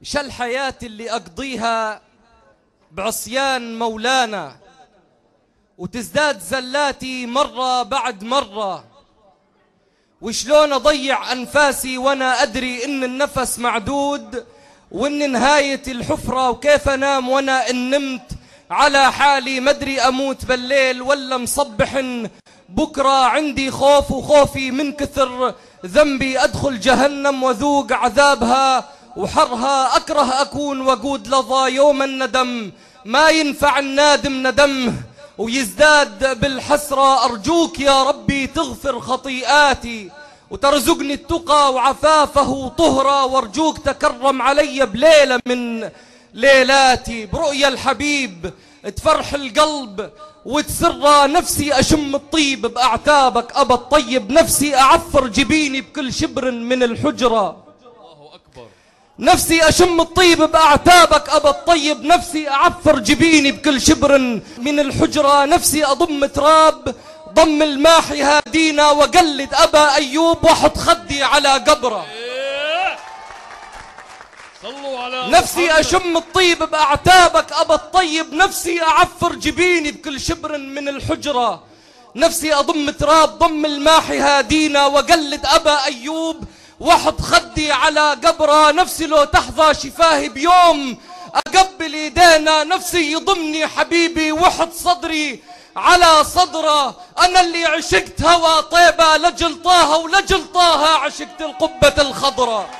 شل حياتي اللي أقضيها بعصيان مولانا، وتزداد زلاتي مرة بعد مرة، وشلون أضيع أنفاسي وأنا أدري إن النفس معدود وإن نهاية الحفرة، وكيف أنام وأنا إن نمت على حالي مدري أموت بالليل ولا مصبح بكرة. عندي خوف، وخوفي من كثر ذنبي أدخل جهنم وذوق عذابها وحرها. أكره أكون وقود لظى يوم الندم، ما ينفع النادم ندمه ويزداد بالحسرة. أرجوك يا ربي تغفر خطيئاتي وترزقني التقى وعفافه وطهرة، وارجوك تكرم علي بليلة من ليلاتي برؤيا الحبيب تفرح القلب وتسرى. نفسي أشم الطيب بأعتابك أبا الطيب، نفسي أعفر جبيني بكل شبر من الحجرة. نفسي أشم الطيب بأعتابك أبا الطيب، نفسي أعفر جبيني بكل شبر من الحجرة. نفسي أضم تراب ضم الماحي هادينا وقلد أبا أيوب وأحط خدي على قبره. نفسي أشم الطيب بأعتابك أبا الطيب، نفسي أعفر جبيني بكل شبر من الحجرة. نفسي أضم تراب ضم الماحي هادينا وقلد أبا أيوب واحط خدي على قبره. نفسي لو تحظى شفاهي بيوم أقبل إيدينا، نفسي يضمني حبيبي وحط صدري على صدره. أنا اللي عشقت هوى طيبة لجل طه ولجل طه عشقت القبة الخضراء.